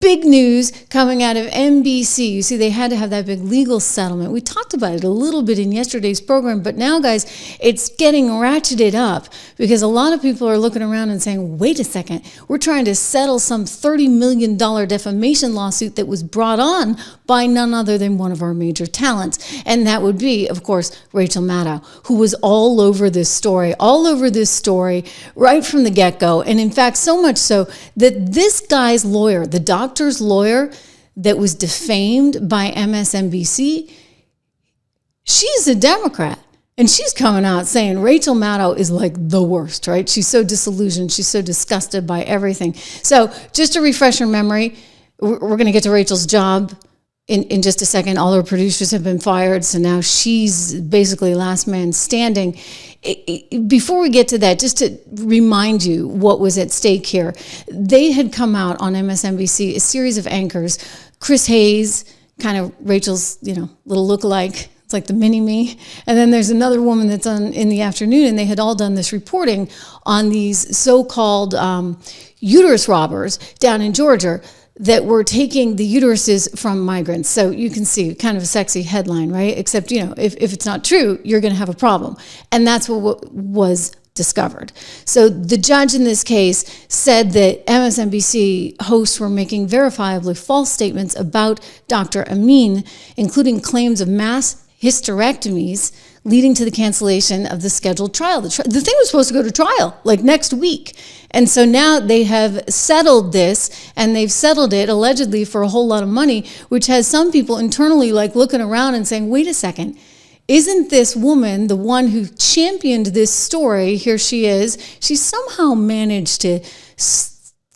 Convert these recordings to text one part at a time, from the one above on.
Big news coming out of NBC. You see, they had to have that big legal settlement. We talked about it a little bit in yesterday's program, but now, guys, it's getting ratcheted up because a lot of people are looking around and saying, wait a second, we're trying to settle some $30 million defamation lawsuit that was brought on by none other than one of our major talents. And that would be, of course, Rachel Maddow, who was all over this story right from the get-go. And in fact, so much so that this guy's lawyer, the doctor's lawyer that was defamed by MSNBC, she's a Democrat. And she's coming out saying Rachel Maddow is like the worst, right? She's so disillusioned. She's so disgusted by everything. So just to refresh your memory, we're going to get to Rachel's job in just a second. All her producers have been fired, so now she's basically last man standing. Before we get to that, just to remind you what was at stake here, they had come out on MSNBC, a series of anchors, Chris Hayes, kind of Rachel's, little lookalike. It's like the mini-me. And then there's another woman that's on in the afternoon, and they had all done this reporting on these so-called uterus robbers down in Georgia that were taking the uteruses from migrants. So you can see kind of a sexy headline, right? Except, if it's not true, you're going to have a problem. And that's what was discovered. So the judge in this case said that MSNBC hosts were making verifiably false statements about Dr. Amin, including claims of mass hysterectomies leading to the cancellation of the scheduled trial. The thing was supposed to go to trial like next week. And so now they have settled this, and they've settled it allegedly for a whole lot of money, which has some people internally like looking around and saying, wait a second, isn't this woman the one who championed this story? Here she is. She somehow managed to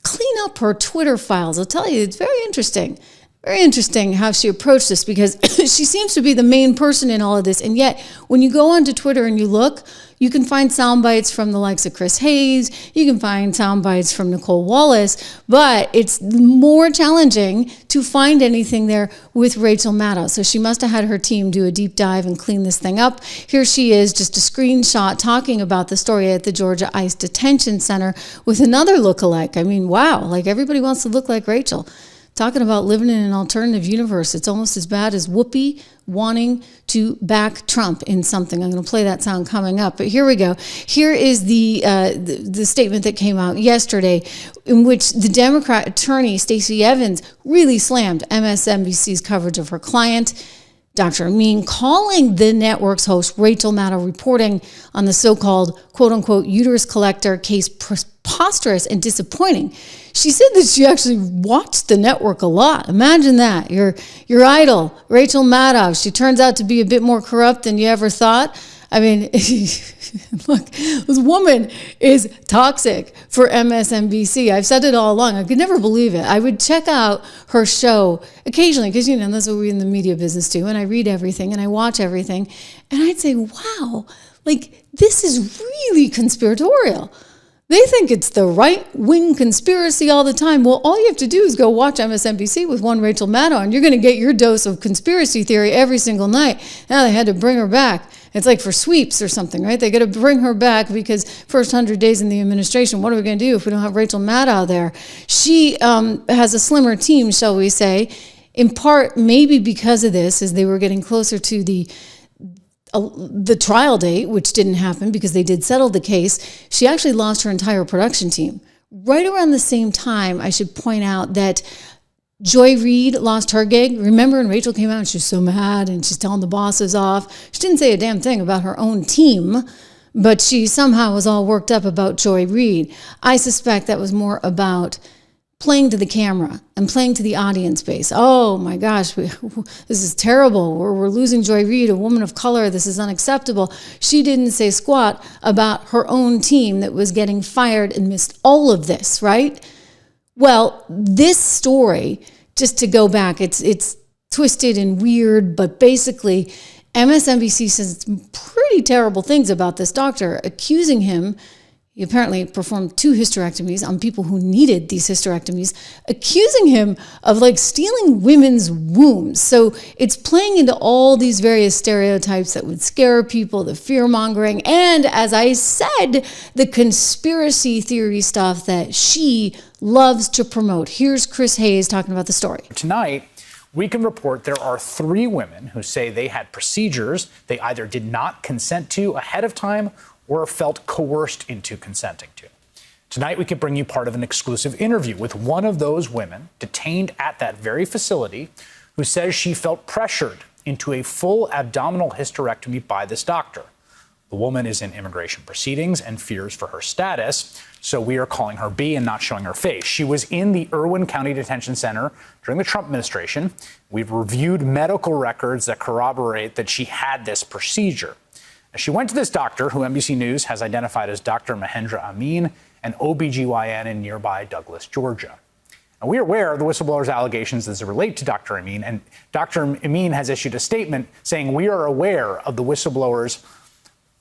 clean up her Twitter files. I'll tell you, it's very interesting. Very interesting how she approached this, because she seems to be the main person in all of this. And yet, when you go onto Twitter and you look, you can find sound bites from the likes of Chris Hayes. You can find sound bites from Nicole Wallace. But it's more challenging to find anything there with Rachel Maddow. So she must have had her team do a deep dive and clean this thing up. Here she is, just a screenshot talking about the story at the Georgia ICE Detention Center with another lookalike. I mean, wow, like everybody wants to look like Rachel. Talking about living in an alternative universe. It's almost as bad as Whoopi wanting to back Trump in something. I'm going to play that sound coming up. But here we go. Here is the statement that came out yesterday, in which the Democrat attorney, Stacey Evans, really slammed MSNBC's coverage of her client, Dr. Amin, calling the network's host, Rachel Maddow, reporting on the so-called, quote-unquote, uterus collector case preposterous and disappointing. She said that she actually watched the network a lot. Imagine that. Your idol, Rachel Maddow, she turns out to be a bit more corrupt than you ever thought. I mean, look, this woman is toxic for MSNBC. I've said it all along. I could never believe it. I would check out her show occasionally because, that's what we in the media business do. And I read everything and I watch everything. And I'd say, wow, like this is really conspiratorial. They think it's the right-wing conspiracy all the time. Well, all you have to do is go watch MSNBC with one Rachel Maddow, and you're going to get your dose of conspiracy theory every single night. Now they had to bring her back. It's like for sweeps or something, right? They got to bring her back because first 100 days in the administration, what are we going to do if we don't have Rachel Maddow there? She has a slimmer team, shall we say, in part maybe because of this, as they were getting closer to the trial date, which didn't happen because they did settle the case. She actually lost her entire production team. Right around the same time, I should point out that Joy Reid lost her gig. Remember, and Rachel came out and she was so mad and she's telling the bosses off. She didn't say a damn thing about her own team, but she somehow was all worked up about Joy Reid. I suspect that was more about playing to the camera and playing to the audience base. Oh my gosh, this is terrible. We're losing Joy Reid, a woman of color. This is unacceptable. She didn't say squat about her own team that was getting fired and missed all of this, right? Well, this story, just to go back, it's twisted and weird, but basically MSNBC says pretty terrible things about this doctor, accusing him, He apparently performed 2 hysterectomies on people who needed these hysterectomies, accusing him of like stealing women's wombs. So it's playing into all these various stereotypes that would scare people, the fear mongering, and as I said, the conspiracy theory stuff that she loves to promote. Here's Chris Hayes talking about the story. Tonight, we can report there are 3 women who say they had procedures they either did not consent to ahead of time or felt coerced into consenting to. Tonight, we can bring you part of an exclusive interview with one of those women detained at that very facility who says she felt pressured into a full abdominal hysterectomy by this doctor. The woman is in immigration proceedings and fears for her status, so we are calling her B and not showing her face. She was in the Irwin County Detention Center during the Trump administration. We've reviewed medical records that corroborate that she had this procedure. She went to this doctor, who NBC News has identified as Dr. Mahendra Amin, an OBGYN in nearby Douglas, Georgia. And we are aware of the whistleblower's allegations as they relate to Dr. Amin, and Dr. Amin has issued a statement saying we are aware of the whistleblower's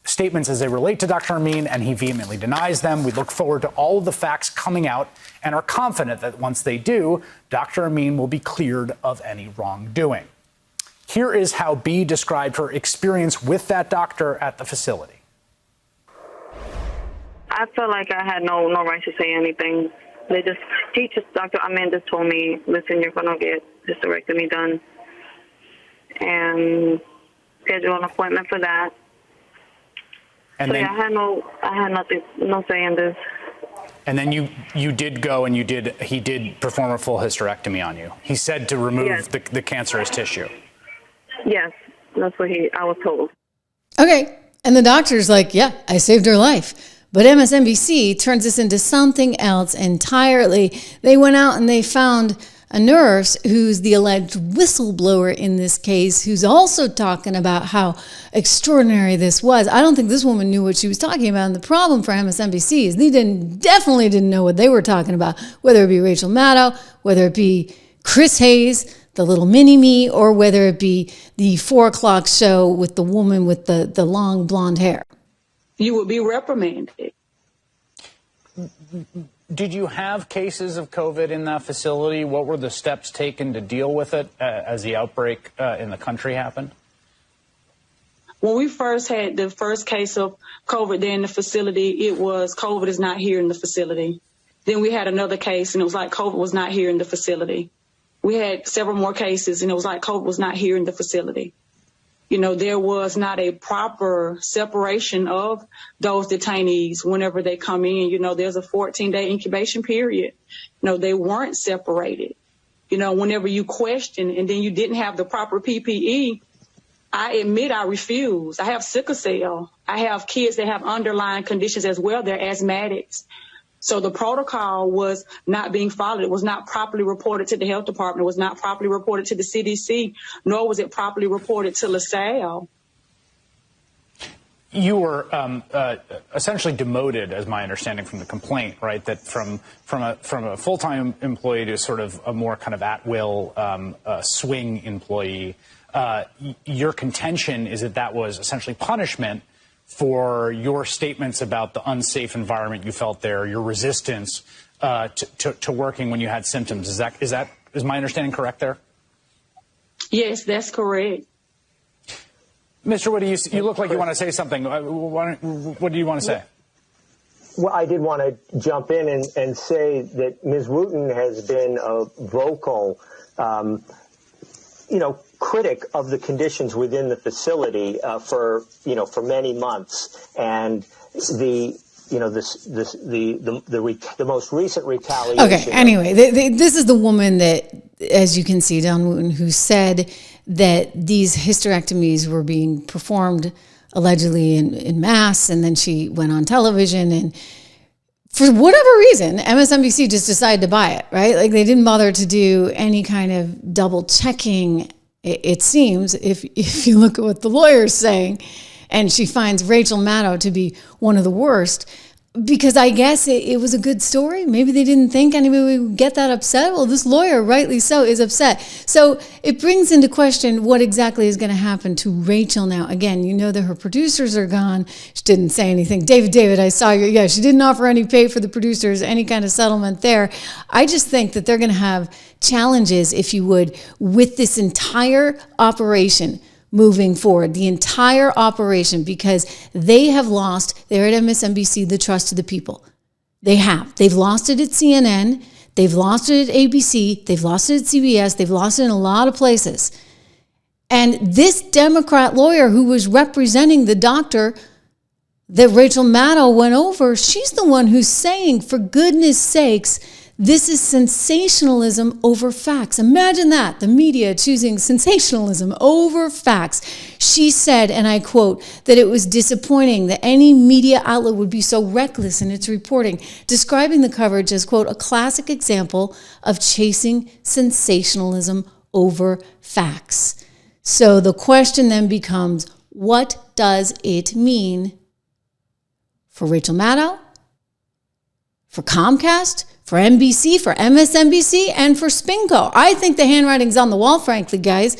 statements as they relate to Dr. Amin, and he vehemently denies them. We look forward to all of the facts coming out and are confident that once they do, Dr. Amin will be cleared of any wrongdoing. Here is how B described her experience with that doctor at the facility. I felt like I had no right to say anything. Dr. Amin just told me, listen, you're going to get hysterectomy done and schedule an appointment for that. And so then, yeah, I had no say in this. And then you did go and he did perform a full hysterectomy on you. He said to remove Yes. the cancerous tissue. Yes, that's what I was told. Okay. And the doctor's like, yeah, I saved her life. But MSNBC turns this into something else entirely. They went out and they found a nurse who's the alleged whistleblower in this case, who's also talking about how extraordinary this was. I don't think this woman knew what she was talking about. And the problem for MSNBC is they definitely didn't know what they were talking about, whether it be Rachel Maddow, whether it be Chris Hayes, the little mini-me, or whether it be the 4 o'clock show with the woman with the long blonde hair. You would be reprimanded. Did you have cases of COVID in that facility? What were the steps taken to deal with it as the outbreak in the country happened? When we first had the first case of COVID there in the facility, it was COVID is not here in the facility. Then we had another case and it was like COVID was not here in the facility. We had several more cases and it was like COVID was not here in the facility. You know, there was not a proper separation of those detainees whenever they come in. You know, there's a 14-day incubation period. You know, they weren't separated. You know, whenever you question and then you didn't have the proper PPE, I admit I refuse. I have sickle cell. I have kids that have underlying conditions as well. They're asthmatics. So the protocol was not being followed. It was not properly reported to the health department. It was not properly reported to the CDC, nor was it properly reported to LaSalle. You were essentially demoted, as my understanding from the complaint, right? That from a full-time employee to sort of a more kind of at-will swing employee. Your contention is that was essentially punishment for your statements about the unsafe environment you felt there, your resistance to working when you had symptoms. Is my understanding correct there? Yes, that's correct. Mr. Woody, you look like you want to say something. What do you want to say? Well, I did want to jump in and say that Ms. Wooten has been a vocal, critic of the conditions within the facility for many months, and the most recent retaliation. Okay. Anyway, this is the woman that, as you can see, Dawn Wooten, who said that these hysterectomies were being performed allegedly in mass, and then she went on television and. For whatever reason, MSNBC just decided to buy it, right? Like they didn't bother to do any kind of double checking. It seems, if you look at what the lawyer's saying, and she finds Rachel Maddow to be one of the worst. because I guess it was a good story. Maybe they didn't think anybody would get that upset. Well, this lawyer, rightly so, is upset. So it brings into question what exactly is going to happen to Rachel now. Again, you know that her producers are gone. She didn't say anything. David, I saw you. Yeah, she didn't offer any pay for the producers, any kind of settlement there. I just think that they're going to have challenges, if you would, with this entire operation moving forward, the entire operation, because they have lost, they're at MSNBC, the trust of the people. They have. They've lost it at CNN. They've lost it at ABC. They've lost it at CBS. They've lost it in a lot of places. And this Democrat lawyer who was representing the doctor that Rachel Maddow went over, she's the one who's saying, for goodness sakes, this is sensationalism over facts. Imagine that, the media choosing sensationalism over facts. She said, and I quote, that it was disappointing that any media outlet would be so reckless in its reporting, describing the coverage as, quote, a classic example of chasing sensationalism over facts. So the question then becomes, what does it mean for Rachel Maddow, for Comcast, for NBC, for MSNBC, and for Spinco? I think the handwriting's on the wall, frankly, guys.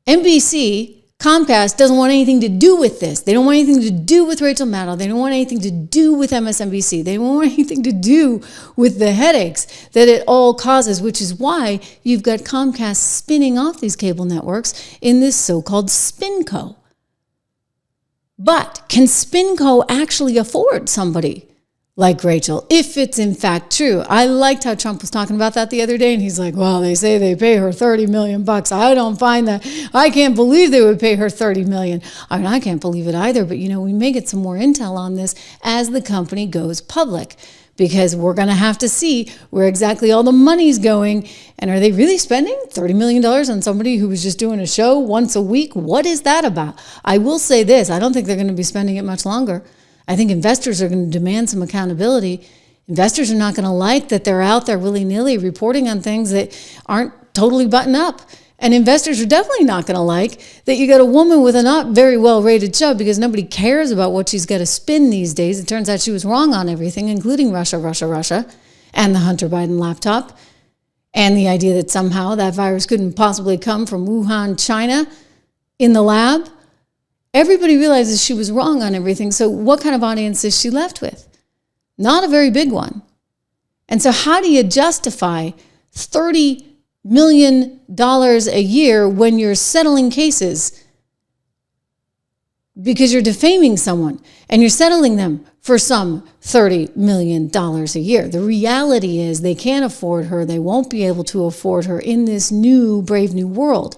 NBC, Comcast doesn't want anything to do with this. They don't want anything to do with Rachel Maddow. They don't want anything to do with MSNBC. They don't want anything to do with the headaches that it all causes, which is why you've got Comcast spinning off these cable networks in this so-called Spinco. But can Spinco actually afford somebody like Rachel, if it's in fact true? I liked how Trump was talking about that the other day, and he's like, well, they say they pay her $30 million. I don't find that. I can't believe they would pay her $30 million. I mean, I can't believe it either, but we may get some more intel on this as the company goes public, because we're going to have to see where exactly all the money's going. And are they really spending $30 million on somebody who was just doing a show once a week? What is that about? I will say this, I don't think they're going to be spending it much longer. I think investors are going to demand some accountability. Investors are not going to like that they're out there willy-nilly reporting on things that aren't totally buttoned up. And investors are definitely not going to like that you got a woman with a not very well-rated show, because nobody cares about what she's got to spin these days. It turns out she was wrong on everything, including Russia, and the Hunter Biden laptop, and the idea that somehow that virus couldn't possibly come from Wuhan, China, in the lab. Everybody realizes she was wrong on everything. So what kind of audience is she left with? Not a very big one. And so how do you justify $30 million a year when you're settling cases because you're defaming someone and you're settling them for some $30 million a year? The reality is they can't afford her. They won't be able to afford her in this new, brave new world.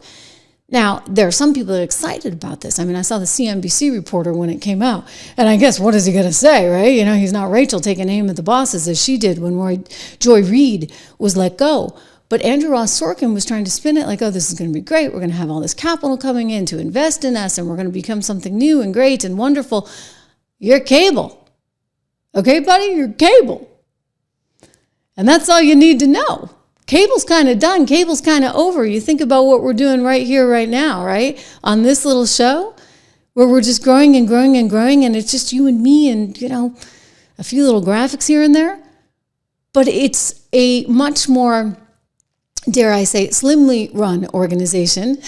Now, there are some people that are excited about this. I mean, I saw the CNBC reporter when it came out. And I guess, what is he going to say, right? He's not Rachel taking aim at the bosses as she did when Joy Reid was let go. But Andrew Ross Sorkin was trying to spin it like, oh, this is going to be great. We're going to have all this capital coming in to invest in us, and we're going to become something new and great and wonderful. You're cable. Okay, buddy? You're cable. And that's all you need to know. Cable's kind of done. Cable's kind of over. You think about what we're doing right here, right now, right? On this little show where we're just growing and growing and growing, and it's just you and me and, a few little graphics here and there. But it's a much more, dare I say, slimly run organization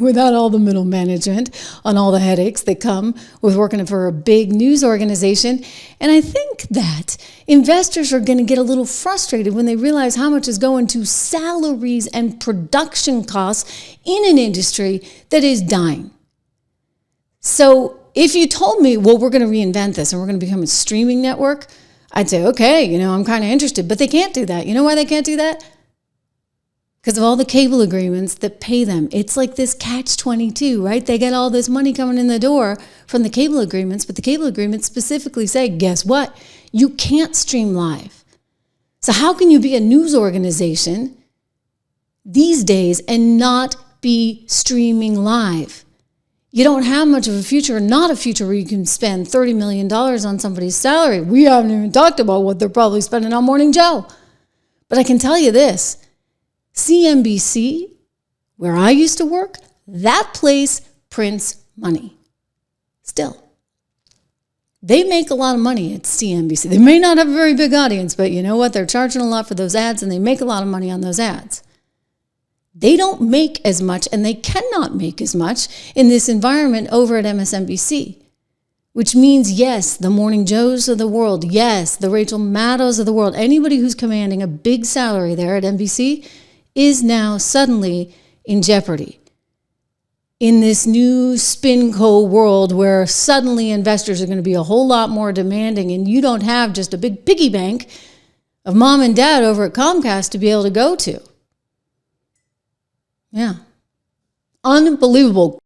without all the middle management on all the headaches that come with working for a big news organization. And I think that investors are going to get a little frustrated when they realize how much is going to salaries and production costs in an industry that is dying. So if you told me, well, we're going to reinvent this and we're going to become a streaming network, I'd say, okay, I'm kind of interested. But they can't do that. You know why they can't do that? Because of all the cable agreements that pay them. It's like this catch-22, right? They get all this money coming in the door from the cable agreements, but the cable agreements specifically say, guess what? You can't stream live. So how can you be a news organization these days and not be streaming live? You don't have much of a future, not a future where you can spend $30 million on somebody's salary. We haven't even talked about what they're probably spending on Morning Joe. But I can tell you this. CNBC, where I used to work, that place prints money. Still. They make a lot of money at CNBC. They may not have a very big audience, but you know what? They're charging a lot for those ads, and they make a lot of money on those ads. They don't make as much, and they cannot make as much in this environment over at MSNBC, which means, yes, the Morning Joes of the world, yes, the Rachel Maddows of the world, anybody who's commanding a big salary there at NBC is now suddenly in jeopardy. In this new SpinCo world where suddenly investors are going to be a whole lot more demanding, and you don't have just a big piggy bank of mom and dad over at Comcast to be able to go to. Yeah. Unbelievable.